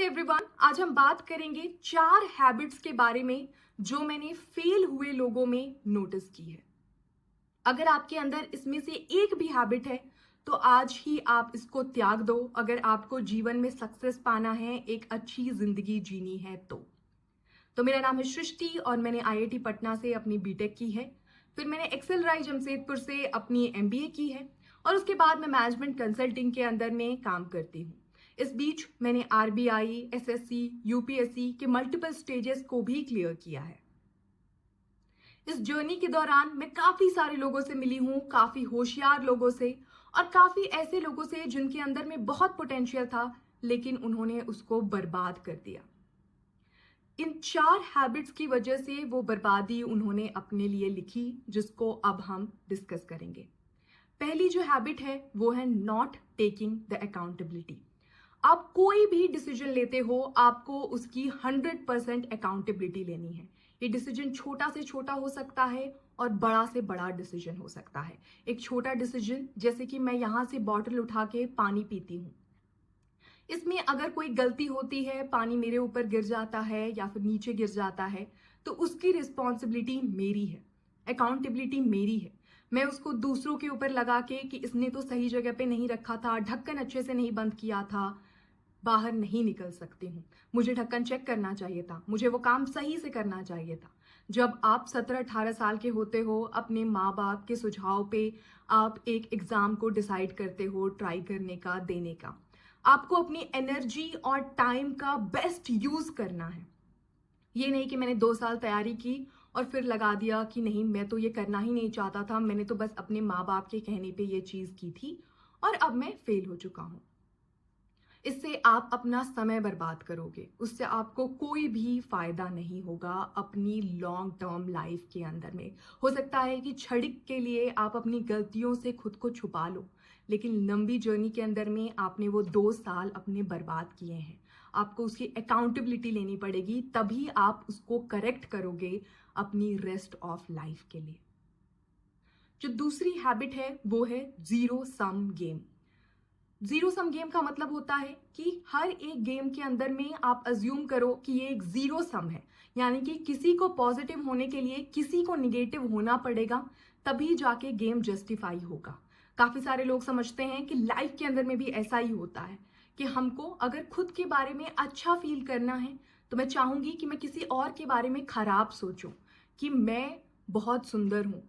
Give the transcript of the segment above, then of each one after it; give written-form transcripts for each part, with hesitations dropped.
Everyone, आज हम बात करेंगे 4 हैबिट्स के बारे में जो मैंने फेल हुए लोगों में नोटिस की है। अगर आपके अंदर इसमें से एक भी हैबिट है तो आज ही आप इसको त्याग दो। अगर आपको जीवन में सक्सेस पाना है, एक अच्छी जिंदगी जीनी है तो मेरा नाम है सृष्टि और मैंने आईआईटी पटना से अपनी बीटेक की है। फिर मैंने एक्सेल राय जमशेदपुर से अपनी एमबीए की है और उसके बाद मैं मैनेजमेंट कंसल्टिंग के अंदर में काम करती हूँ। इस बीच मैंने आरबीआई, एसएससी, यूपीएससी के मल्टीपल स्टेजेस को भी क्लियर किया है। इस जर्नी के दौरान मैं काफी सारे लोगों से मिली हूँ, काफी होशियार लोगों से और काफी ऐसे लोगों से जिनके अंदर में बहुत पोटेंशियल था लेकिन उन्होंने उसको बर्बाद कर दिया। इन 4 हैबिट्स की वजह से वो बर्बादी उन्होंने अपने लिए लिखी, जिसको अब हम डिस्कस करेंगे। पहली जो हैबिट है वो है नॉट टेकिंग द अकाउंटेबिलिटी। आप कोई भी डिसीजन लेते हो, आपको उसकी 100% अकाउंटेबिलिटी लेनी है। ये डिसीजन छोटा से छोटा हो सकता है और बड़ा से बड़ा डिसीजन हो सकता है। एक छोटा डिसीजन जैसे कि मैं यहाँ से बॉटल उठा के पानी पीती हूँ, इसमें अगर कोई गलती होती है, पानी मेरे ऊपर गिर जाता है या फिर नीचे गिर जाता है तो उसकी रिस्पॉन्सिबिलिटी मेरी है, अकाउंटेबिलिटी मेरी है। मैं उसको दूसरों के ऊपर लगा के कि इसने तो सही जगह पे नहीं रखा था, ढक्कन अच्छे से नहीं बंद किया था, बाहर नहीं निकल सकती हूँ। मुझे ढक्कन चेक करना चाहिए था, मुझे वो काम सही से करना चाहिए था। जब आप 17-18 साल के होते हो, अपने माँ बाप के सुझाव पे आप एक एग्जाम को डिसाइड करते हो, ट्राई करने का, देने का। आपको अपनी एनर्जी और टाइम का बेस्ट यूज करना है। ये नहीं कि मैंने 2 साल तैयारी की और फिर लगा दिया कि नहीं, मैं तो ये करना ही नहीं चाहता था, मैंने तो बस अपने माँ बाप के कहने पे ये चीज की थी और अब मैं फेल हो चुका हूं। इससे आप अपना समय बर्बाद करोगे, उससे आपको कोई भी फायदा नहीं होगा अपनी लॉन्ग टर्म लाइफ के अंदर में। हो सकता है कि क्षणिक के लिए आप अपनी गलतियों से खुद को छुपा लो, लेकिन लंबी जर्नी के अंदर में आपने वो 2 साल अपने बर्बाद किए हैं। आपको उसकी अकाउंटेबिलिटी लेनी पड़ेगी, तभी आप उसको करेक्ट करोगे अपनी रेस्ट ऑफ लाइफ के लिए। जो दूसरी हैबिट है वो है zero sum game. Zero sum game का मतलब होता है कि हर एक गेम के अंदर में आप अज्यूम करो कि ये एक जीरो सम है, यानी कि किसी को पॉजिटिव होने के लिए किसी को निगेटिव होना पड़ेगा, तभी जाके गेम जस्टिफाई होगा। काफी सारे लोग समझते हैं कि लाइफ के अंदर में भी ऐसा ही होता है कि हमको अगर खुद के बारे में अच्छा फील करना है तो मैं चाहूंगी कि मैं किसी और के बारे में खराब सोचूं कि मैं बहुत सुंदर हूं,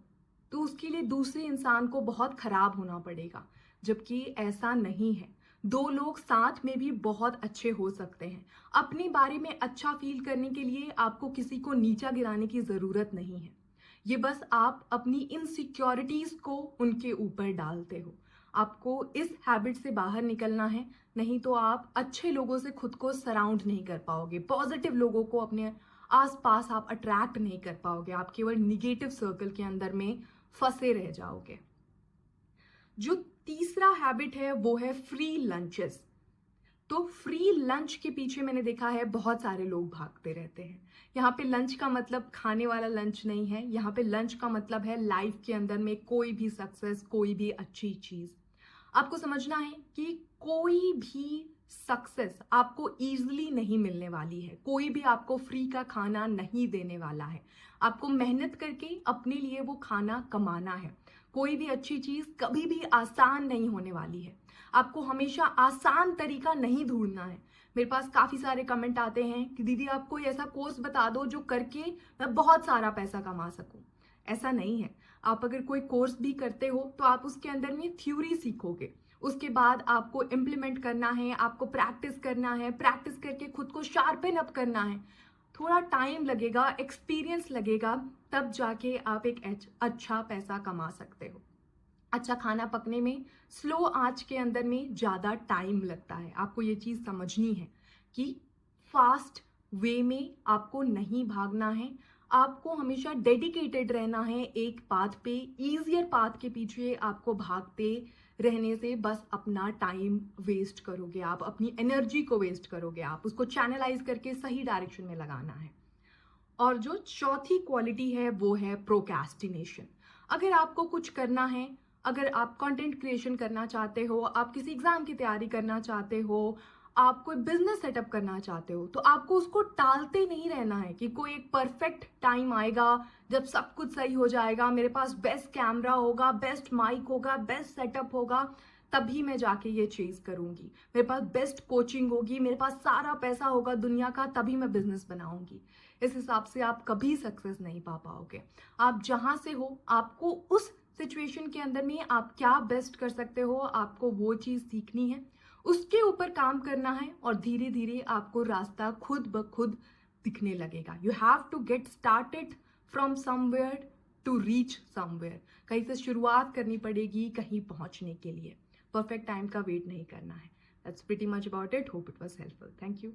तो उसके लिए दूसरे इंसान को बहुत खराब होना पड़ेगा, जबकि ऐसा नहीं है। 2 लोग साथ में भी बहुत अच्छे हो सकते हैं। अपने बारे में अच्छा फील करने के लिए आपको किसी को नीचा गिराने की जरूरत नहीं है। ये बस आप अपनी इनसिक्योरिटीज को उनके ऊपर डालते हो। आपको इस हैबिट से बाहर निकलना है, नहीं तो आप अच्छे लोगों से खुद को सराउंड नहीं कर पाओगे, पॉजिटिव लोगों को अपने आसपास आप अट्रैक्ट नहीं कर पाओगे, आप केवल निगेटिव सर्कल के अंदर में फंसे रह जाओगे। जो तीसरा हैबिट है वो है फ्री लंचेस। तो फ्री लंच के पीछे मैंने देखा है बहुत सारे लोग भागते रहते हैं। यहाँ पे लंच का मतलब खाने वाला लंच नहीं है, यहाँ पे लंच का मतलब है लाइफ के अंदर में कोई भी सक्सेस, कोई भी अच्छी चीज। आपको समझना है कि कोई भी सक्सेस आपको इजीली नहीं मिलने वाली है, कोई भी आपको फ्री का खाना नहीं देने वाला है। आपको मेहनत करके अपने लिए वो खाना कमाना है। कोई भी अच्छी चीज कभी भी आसान नहीं होने वाली है। आपको हमेशा आसान तरीका नहीं ढूंढना है। मेरे पास काफी सारे कमेंट आते हैं कि दीदी आप कोई ऐसा कोर्स बता दो जो करके मैं बहुत सारा पैसा कमा सकूं। ऐसा नहीं है। आप अगर कोई कोर्स भी करते हो तो आप उसके अंदर में थ्योरी सीखोगे, उसके बाद आपको इम्प्लीमेंट करना है, आपको प्रैक्टिस करना है, प्रैक्टिस करके खुद को शार्पन अप करना है। थोड़ा टाइम लगेगा, एक्सपीरियंस लगेगा, तब जाके आप एक अच्छा पैसा कमा सकते हो। अच्छा खाना पकने में स्लो आंच के अंदर में ज्यादा टाइम लगता है। आपको ये चीज समझनी है कि फास्ट वे में आपको नहीं भागना है, आपको हमेशा डेडिकेटेड रहना है एक पाथ पे। इजियर पाथ के पीछे आपको भागते रहने से बस अपना टाइम वेस्ट करोगे, आप अपनी एनर्जी को वेस्ट करोगे, आप उसको चैनलाइज करके सही डायरेक्शन में लगाना है। और जो चौथी क्वालिटी है वो है प्रोक्रेस्टिनेशन। अगर आपको कुछ करना है, अगर आप कंटेंट क्रिएशन करना चाहते हो, आप किसी एग्जाम की तैयारी करना चाहते हो, आप कोई बिजनेस सेटअप करना चाहते हो तो आपको उसको टालते नहीं रहना है कि कोई एक परफेक्ट टाइम आएगा जब सब कुछ सही हो जाएगा, मेरे पास बेस्ट कैमरा होगा, बेस्ट माइक होगा, बेस्ट सेटअप होगा, तभी मैं जाके ये चीज करूंगी, मेरे पास बेस्ट कोचिंग होगी, मेरे पास सारा पैसा होगा दुनिया का, तभी मैं बिजनेस बनाऊंगी। इस हिसाब से आप कभी सक्सेस नहीं पा पाओगे। आप जहां से हो, आपको उस सिचुएशन के अंदर में आप क्या बेस्ट कर सकते हो, आपको वो चीज सीखनी है, उसके ऊपर काम करना है, और धीरे धीरे आपको रास्ता खुद ब खुद दिखने लगेगा। You have to get started from somewhere to reach somewhere. कहीं से शुरुआत करनी पड़ेगी कहीं पहुंचने के लिए। परफेक्ट टाइम का वेट नहीं करना है। That's pretty much about it. Hope it was helpful. Thank you.